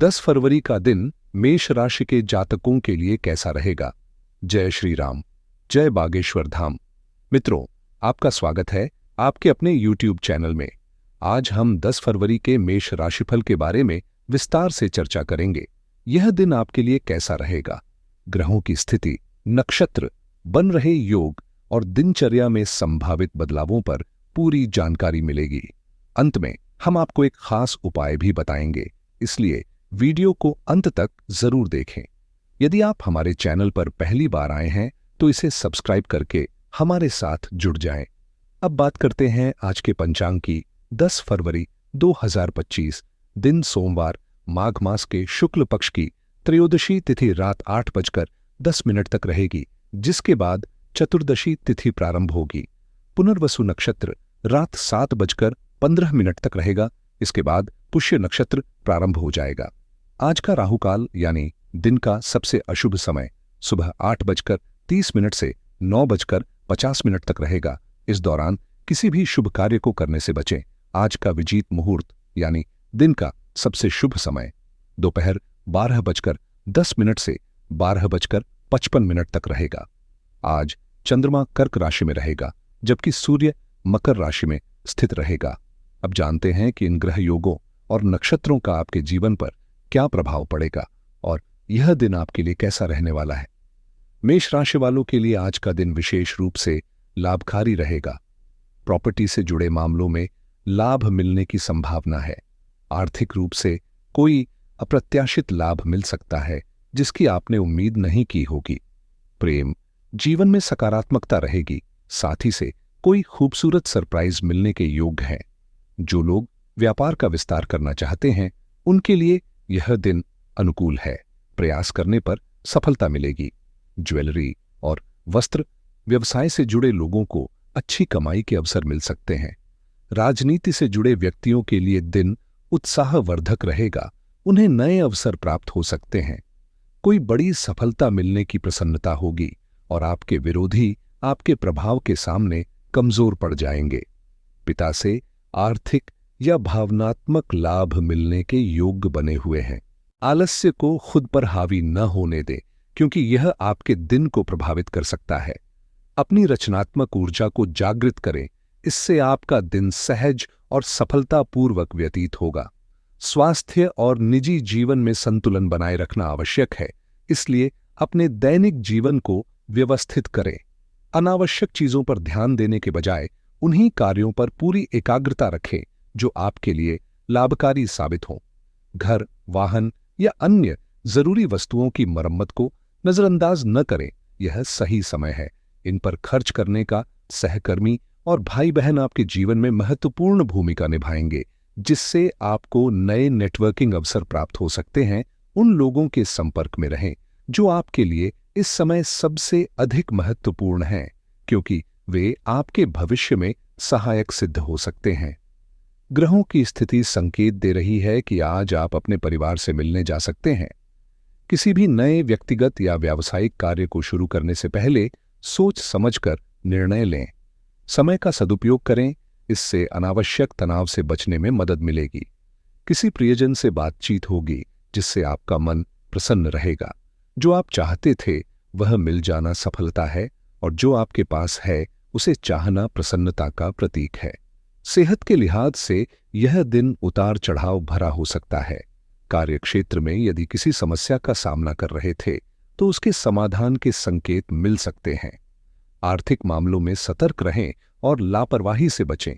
10 फरवरी का दिन मेष राशि के जातकों के लिए कैसा रहेगा। जय श्री राम, जय बागेश्वर धाम। मित्रों, आपका स्वागत है आपके अपने YouTube चैनल में। आज हम 10 फरवरी के मेष राशिफल के बारे में विस्तार से चर्चा करेंगे। यह दिन आपके लिए कैसा रहेगा, ग्रहों की स्थिति, नक्षत्र, बन रहे योग और दिनचर्या में संभावित बदलावों पर पूरी जानकारी मिलेगी। अंत में हम आपको एक खास उपाय भी बताएंगे, इसलिए वीडियो को अंत तक जरूर देखें। यदि आप हमारे चैनल पर पहली बार आए हैं तो इसे सब्सक्राइब करके हमारे साथ जुड़ जाएं। अब बात करते हैं आज के पंचांग की। 10 फरवरी 2025 दिन सोमवार, माघ मास के शुक्ल पक्ष की त्रयोदशी तिथि रात 8:10 तक रहेगी, जिसके बाद चतुर्दशी तिथि प्रारंभ होगी। पुनर्वसु नक्षत्र रात 7:15 तक रहेगा। इसके बाद पुष्य नक्षत्र प्रारंभ हो जाएगा। आज का राहुकाल यानी दिन का सबसे अशुभ समय सुबह 8:30 से 9:50 तक रहेगा। इस दौरान किसी भी शुभ कार्य को करने से बचें। आज का विजीत मुहूर्त यानी दिन का सबसे शुभ समय दोपहर 12:10 से 12:55 तक रहेगा। आज चंद्रमा कर्क राशि में रहेगा, जबकि सूर्य मकर राशि में स्थित रहेगा। अब जानते हैं कि इन ग्रह योगों और नक्षत्रों का आपके जीवन पर क्या प्रभाव पड़ेगा और यह दिन आपके लिए कैसा रहने वाला है। मेष राशि वालों के लिए आज का दिन विशेष रूप से लाभकारी रहेगा। प्रॉपर्टी से जुड़े मामलों में लाभ मिलने की संभावना है। आर्थिक रूप से कोई अप्रत्याशित लाभ मिल सकता है जिसकी आपने उम्मीद नहीं की होगी। प्रेम जीवन में सकारात्मकता रहेगी, साथ ही से कोई खूबसूरत सरप्राइज मिलने के योग हैं। जो लोग व्यापार का विस्तार करना चाहते हैं उनके लिए यह दिन अनुकूल है। प्रयास करने पर सफलता मिलेगी। ज्वेलरी और वस्त्र व्यवसाय से जुड़े लोगों को अच्छी कमाई के अवसर मिल सकते हैं। राजनीति से जुड़े व्यक्तियों के लिए दिन उत्साहवर्धक रहेगा। उन्हें नए अवसर प्राप्त हो सकते हैं। कोई बड़ी सफलता मिलने की प्रसन्नता होगी और आपके विरोधी आपके प्रभाव के सामने कमजोर पड़ जाएंगे। पिता से आर्थिक या भावनात्मक लाभ मिलने के योग बने हुए हैं। आलस्य को खुद पर हावी न होने दें, क्योंकि यह आपके दिन को प्रभावित कर सकता है। अपनी रचनात्मक ऊर्जा को जागृत करें, इससे आपका दिन सहज और सफलतापूर्वक व्यतीत होगा। स्वास्थ्य और निजी जीवन में संतुलन बनाए रखना आवश्यक है, इसलिए अपने दैनिक जीवन को व्यवस्थित करें। अनावश्यक चीजों पर ध्यान देने के बजाय उन्हीं कार्यों पर पूरी एकाग्रता रखें जो आपके लिए लाभकारी साबित हों। घर, वाहन या अन्य जरूरी वस्तुओं की मरम्मत को नजरअंदाज न करें। यह सही समय है। इन पर खर्च करने का सहकर्मी और भाई बहन आपके जीवन में महत्वपूर्ण भूमिका निभाएंगे, जिससे आपको नए नेटवर्किंग अवसर प्राप्त हो सकते हैं। उन लोगों के संपर्क में रहें जो आपके लिए इस समय सबसे अधिक महत्वपूर्ण हैं, क्योंकि वे आपके भविष्य में सहायक सिद्ध हो सकते हैं। ग्रहों की स्थिति संकेत दे रही है कि आज आप अपने परिवार से मिलने जा सकते हैं। किसी भी नए व्यक्तिगत या व्यावसायिक कार्य को शुरू करने से पहले सोच समझकर निर्णय लें। समय का सदुपयोग करें, इससे अनावश्यक तनाव से बचने में मदद मिलेगी। किसी प्रियजन से बातचीत होगी जिससे आपका मन प्रसन्न रहेगा। जो आप चाहते थे वह मिल जाना सफलता है और जो आपके पास है उसे चाहना प्रसन्नता का प्रतीक है। सेहत के लिहाज से यह दिन उतार चढ़ाव भरा हो सकता है। कार्यक्षेत्र में यदि किसी समस्या का सामना कर रहे थे तो उसके समाधान के संकेत मिल सकते हैं। आर्थिक मामलों में सतर्क रहें और लापरवाही से बचें।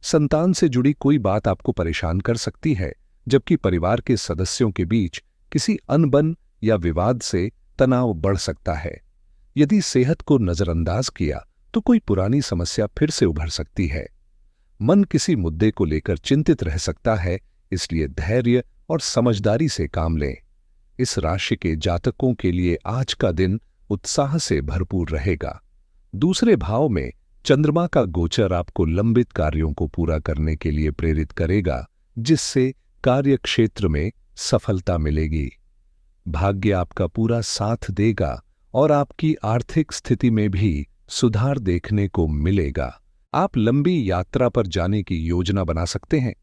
संतान से जुड़ी कोई बात आपको परेशान कर सकती है, जबकि परिवार के सदस्यों के बीच किसी अनबन या विवाद से तनाव बढ़ सकता है। यदि सेहत को नजरअंदाज किया तो कोई पुरानी समस्या फिर से उभर सकती है। मन किसी मुद्दे को लेकर चिंतित रह सकता है, इसलिए धैर्य और समझदारी से काम लें। इस राशि के जातकों के लिए आज का दिन उत्साह से भरपूर रहेगा। दूसरे भाव में चंद्रमा का गोचर आपको लंबित कार्यों को पूरा करने के लिए प्रेरित करेगा, जिससे कार्यक्षेत्र में सफलता मिलेगी। भाग्य आपका पूरा साथ देगा और आपकी आर्थिक स्थिति में भी सुधार देखने को मिलेगा। आप लंबी यात्रा पर जाने की योजना बना सकते हैं।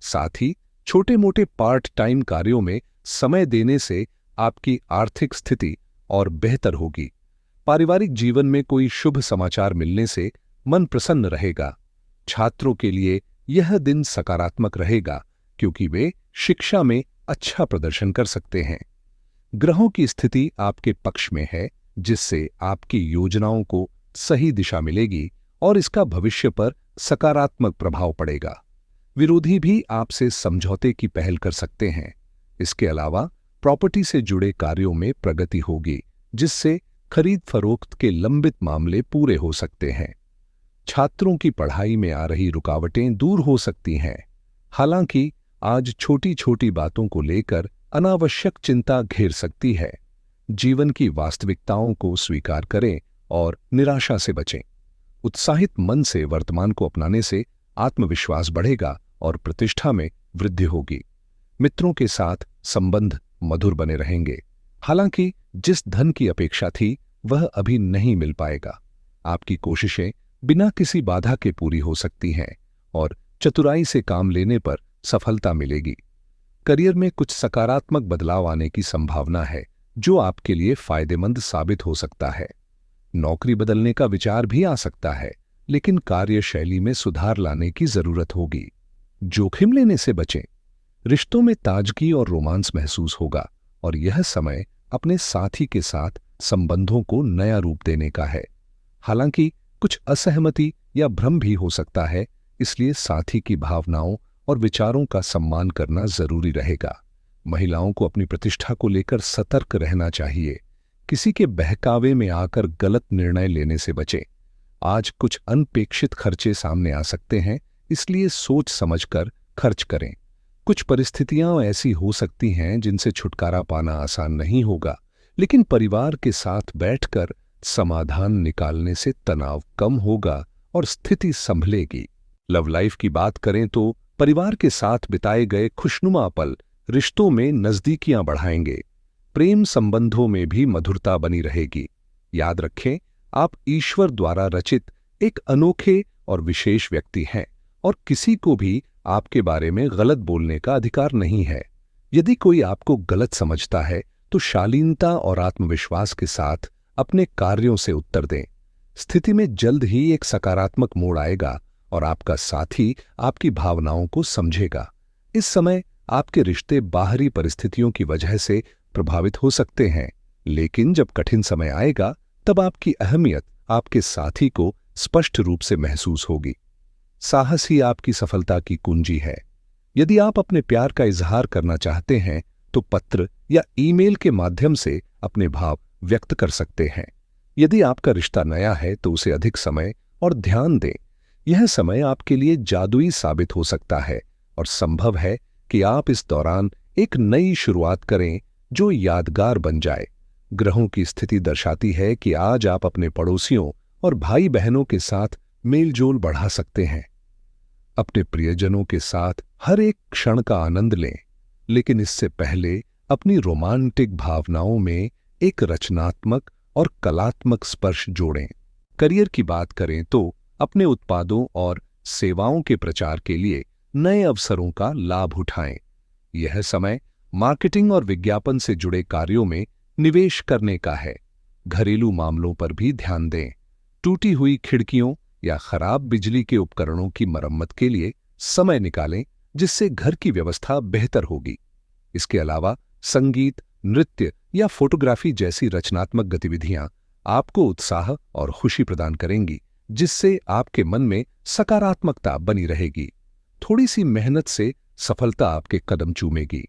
साथ ही छोटे मोटे पार्ट टाइम कार्यों में समय देने से आपकी आर्थिक स्थिति और बेहतर होगी। पारिवारिक जीवन में कोई शुभ समाचार मिलने से मन प्रसन्न रहेगा। छात्रों के लिए यह दिन सकारात्मक रहेगा क्योंकि वे शिक्षा में अच्छा प्रदर्शन कर सकते हैं। ग्रहों की स्थिति आपके पक्ष में है, जिससे आपकी योजनाओं को सही दिशा मिलेगी और इसका भविष्य पर सकारात्मक प्रभाव पड़ेगा। विरोधी भी आपसे समझौते की पहल कर सकते हैं। इसके अलावा प्रॉपर्टी से जुड़े कार्यों में प्रगति होगी, जिससे खरीद फरोख्त के लंबित मामले पूरे हो सकते हैं। छात्रों की पढ़ाई में आ रही रुकावटें दूर हो सकती हैं। हालांकि आज छोटी छोटी बातों को लेकर अनावश्यक चिंता घेर सकती है। जीवन की वास्तविकताओं को स्वीकार करें और निराशा से बचें। उत्साहित मन से वर्तमान को अपनाने से आत्मविश्वास बढ़ेगा और प्रतिष्ठा में वृद्धि होगी। मित्रों के साथ संबंध मधुर बने रहेंगे। हालांकि जिस धन की अपेक्षा थी वह अभी नहीं मिल पाएगा। आपकी कोशिशें बिना किसी बाधा के पूरी हो सकती हैं और चतुराई से काम लेने पर सफलता मिलेगी। करियर में कुछ सकारात्मक बदलाव आने की संभावना है, जो आपके लिए फायदेमंद साबित हो सकता है। नौकरी बदलने का विचार भी आ सकता है, लेकिन कार्यशैली में सुधार लाने की जरूरत होगी। जोखिम लेने से बचें। रिश्तों में ताजगी और रोमांस महसूस होगा और यह समय अपने साथी के साथ संबंधों को नया रूप देने का है। हालांकि कुछ असहमति या भ्रम भी हो सकता है, इसलिए साथी की भावनाओं और विचारों का सम्मान करना जरूरी रहेगा। महिलाओं को अपनी प्रतिष्ठा को लेकर सतर्क रहना चाहिए। किसी के बहकावे में आकर गलत निर्णय लेने से बचें। आज कुछ अनपेक्षित खर्चे सामने आ सकते हैं, इसलिए सोच समझकर खर्च करें। कुछ परिस्थितियां ऐसी हो सकती हैं जिनसे छुटकारा पाना आसान नहीं होगा, लेकिन परिवार के साथ बैठकर समाधान निकालने से तनाव कम होगा और स्थिति संभलेगी। लव लाइफ की बात करें तो परिवार के साथ बिताए गए खुशनुमा पल रिश्तों में नजदीकियां बढ़ाएंगे। प्रेम संबंधों में भी मधुरता बनी रहेगी। याद रखें, आप ईश्वर द्वारा रचित एक अनोखे और विशेष व्यक्ति हैं और किसी को भी आपके बारे में गलत बोलने का अधिकार नहीं है। यदि कोई आपको गलत समझता है तो शालीनता और आत्मविश्वास के साथ अपने कार्यों से उत्तर दें। स्थिति में जल्द ही एक सकारात्मक मोड़ आएगा और आपका साथी आपकी भावनाओं को समझेगा। इस समय आपके रिश्ते बाहरी परिस्थितियों की वजह से प्रभावित हो सकते हैं, लेकिन जब कठिन समय आएगा तब आपकी अहमियत आपके साथी को स्पष्ट रूप से महसूस होगी। साहस ही आपकी सफलता की कुंजी है। यदि आप अपने प्यार का इजहार करना चाहते हैं तो पत्र या ईमेल के माध्यम से अपने भाव व्यक्त कर सकते हैं। यदि आपका रिश्ता नया है तो उसे अधिक समय और ध्यान दें। यह समय आपके लिए जादुई साबित हो सकता है और संभव है कि आप इस दौरान एक नई शुरुआत करें जो यादगार बन जाए। ग्रहों की स्थिति दर्शाती है कि आज आप अपने पड़ोसियों और भाई बहनों के साथ मेलजोल बढ़ा सकते हैं। अपने प्रियजनों के साथ हर एक क्षण का आनंद लें, लेकिन इससे पहले अपनी रोमांटिक भावनाओं में एक रचनात्मक और कलात्मक स्पर्श जोड़ें। करियर की बात करें तो अपने उत्पादों और सेवाओं के प्रचार के लिए नए अवसरों का लाभ उठाएं। यह समय मार्केटिंग और विज्ञापन से जुड़े कार्यों में निवेश करने का है। घरेलू मामलों पर भी ध्यान दें। टूटी हुई खिड़कियों या खराब बिजली के उपकरणों की मरम्मत के लिए समय निकालें, जिससे घर की व्यवस्था बेहतर होगी। इसके अलावा संगीत, नृत्य या फोटोग्राफी जैसी रचनात्मक गतिविधियां आपको उत्साह और खुशी प्रदान करेंगी, जिससे आपके मन में सकारात्मकता बनी रहेगी। थोड़ी सी मेहनत से सफलता आपके कदम चूमेगी।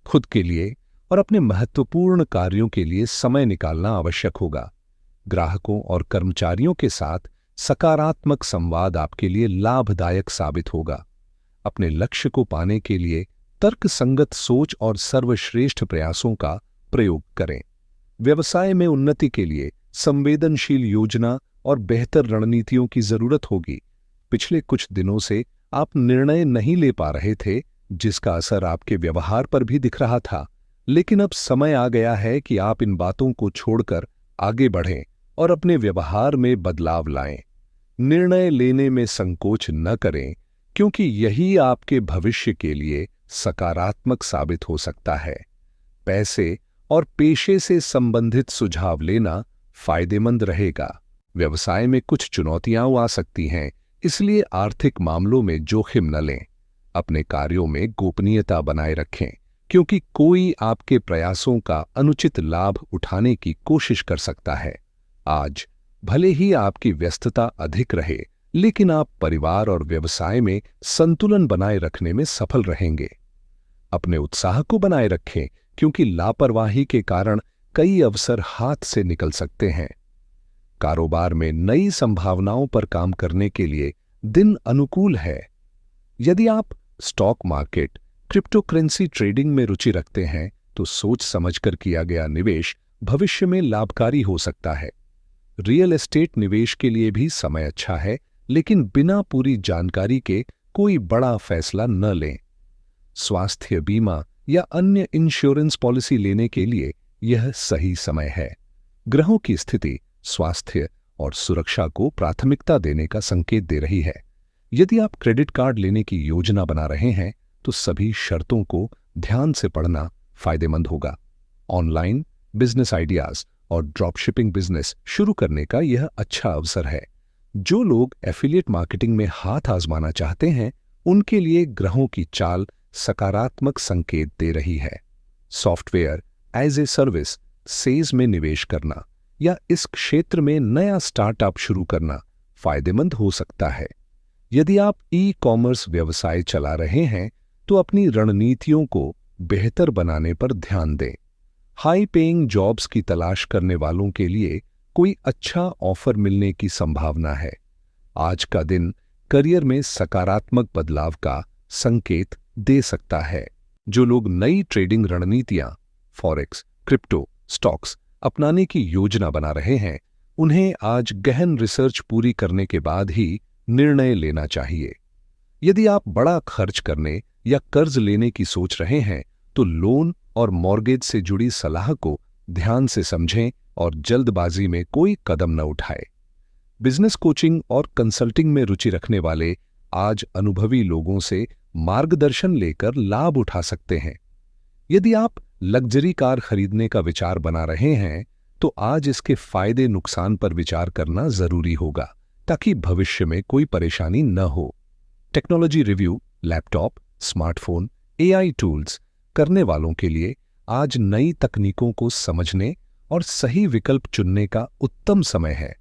खुद के लिए और अपने महत्वपूर्ण कार्यों के लिए समय निकालना आवश्यक होगा। ग्राहकों और कर्मचारियों के साथ सकारात्मक संवाद आपके लिए लाभदायक साबित होगा। अपने लक्ष्य को पाने के लिए तर्कसंगत सोच और सर्वश्रेष्ठ प्रयासों का प्रयोग करें। व्यवसाय में उन्नति के लिए संवेदनशील योजना और बेहतर रणनीतियों की जरूरत होगी। पिछले कुछ दिनों से आप निर्णय नहीं ले पा रहे थे, जिसका असर आपके व्यवहार पर भी दिख रहा था, लेकिन अब समय आ गया है कि आप इन बातों को छोड़कर आगे बढ़ें और अपने व्यवहार में बदलाव लाएं। निर्णय लेने में संकोच न करें, क्योंकि यही आपके भविष्य के लिए सकारात्मक साबित हो सकता है। पैसे और पेशे से संबंधित सुझाव लेना फायदेमंद रहेगा। व्यवसाय में कुछ चुनौतियां आ सकती हैं, इसलिए आर्थिक मामलों में जोखिम न लें। अपने कार्यों में गोपनीयता बनाए रखें, क्योंकि कोई आपके प्रयासों का अनुचित लाभ उठाने की कोशिश कर सकता है। आज भले ही आपकी व्यस्तता अधिक रहे, लेकिन आप परिवार और व्यवसाय में संतुलन बनाए रखने में सफल रहेंगे। अपने उत्साह को बनाए रखें, क्योंकि लापरवाही के कारण कई अवसर हाथ से निकल सकते हैं। कारोबार में नई संभावनाओं पर काम करने के लिए दिन अनुकूल है। यदि आप stock market, crypto currency trading में रुचि रखते हैं, तो सोच समझकर किया गया निवेश भविष्य में लाभकारी हो सकता है। रियल एस्टेट निवेश के लिए भी समय अच्छा है, लेकिन बिना पूरी जानकारी के कोई बड़ा फैसला न लें। स्वास्थ्य बीमा या अन्य इंश्योरेंस पॉलिसी लेने के लिए यह सही समय है। ग्रहों की स्थिति स्वास्थ्य और सुरक्षा को प्राथमिकता देने का संकेत दे रही है। यदि आप क्रेडिट कार्ड लेने की योजना बना रहे हैं, तो सभी शर्तों को ध्यान से पढ़ना फायदेमंद होगा। ऑनलाइन बिजनेस आइडियाज और ड्रॉपशिपिंग बिजनेस शुरू करने का यह अच्छा अवसर है। जो लोग एफिलिएट मार्केटिंग में हाथ आजमाना चाहते हैं, उनके लिए ग्रहों की चाल सकारात्मक संकेत दे रही है। सॉफ्टवेयर एज ए सर्विस सेज में निवेश करना या इस क्षेत्र में नया स्टार्टअप शुरू करना फायदेमंद हो सकता है। यदि आप ई-कॉमर्स व्यवसाय चला रहे हैं, तो अपनी रणनीतियों को बेहतर बनाने पर ध्यान दें। हाई पेइंग जॉब्स की तलाश करने वालों के लिए कोई अच्छा ऑफर मिलने की संभावना है। आज का दिन करियर में सकारात्मक बदलाव का संकेत दे सकता है। जो लोग नई ट्रेडिंग रणनीतियां, फॉरेक्स, क्रिप्टो, स्टॉक्स अपनाने की योजना बना रहे हैं, उन्हें आज गहन रिसर्च पूरी करने के बाद ही निर्णय लेना चाहिए। यदि आप बड़ा खर्च करने या कर्ज लेने की सोच रहे हैं, तो लोन और मॉर्गेज से जुड़ी सलाह को ध्यान से समझें और जल्दबाजी में कोई कदम न उठाएं। बिजनेस कोचिंग और कंसल्टिंग में रुचि रखने वाले आज अनुभवी लोगों से मार्गदर्शन लेकर लाभ उठा सकते हैं। यदि आप लग्जरी कार खरीदने का विचार बना रहे हैं, तो आज इसके फायदे नुकसान पर विचार करना जरूरी होगा, ताकि भविष्य में कोई परेशानी न हो। Technology review, laptop, smartphone, AI tools करने वालों के लिए आज नई तकनीकों को समझने और सही विकल्प चुनने का उत्तम समय है।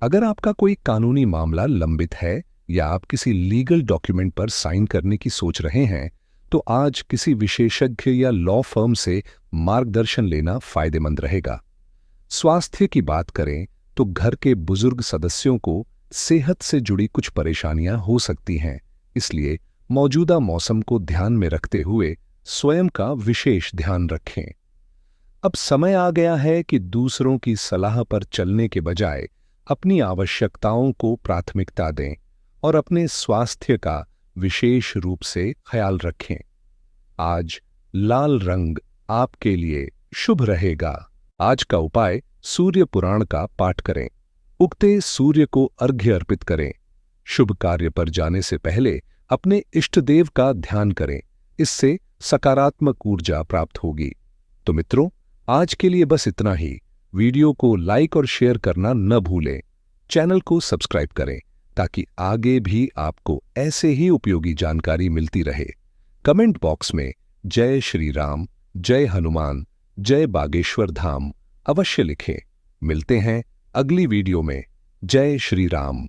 अगर आपका कोई कानूनी मामला लंबित है या आप किसी लीगल डॉक्यूमेंट पर साइन करने की सोच रहे हैं, तो आज किसी विशेषज्ञ या लॉ फर्म से मार्गदर्शन लेना फायदेमंद रहेगा। स्वास्थ्य की बात करें तो घर के बुजुर्ग सदस्यों को सेहत से जुड़ी कुछ परेशानियां हो सकती हैं, इसलिए मौजूदा मौसम को ध्यान में रखते हुए स्वयं का विशेष ध्यान रखें। अब समय आ गया है कि दूसरों की सलाह पर चलने के बजाय अपनी आवश्यकताओं को प्राथमिकता दें और अपने स्वास्थ्य का विशेष रूप से ख्याल रखें। आज लाल रंग आपके लिए शुभ रहेगा। आज का उपाय, सूर्य पुराण का पाठ करें। उगते सूर्य को अर्घ्य अर्पित करें। शुभ कार्य पर जाने से पहले अपने इष्ट देव का ध्यान करें, इससे सकारात्मक ऊर्जा प्राप्त होगी। तो मित्रों, आज के लिए बस इतना ही। वीडियो को लाइक और शेयर करना न भूलें। चैनल को सब्सक्राइब करें ताकि आगे भी आपको ऐसे ही उपयोगी जानकारी मिलती रहे। कमेंट बॉक्स में जय श्री राम, जय हनुमान, जय बागेश्वर धाम अवश्य लिखें। मिलते हैं अगली वीडियो में। जय श्री राम।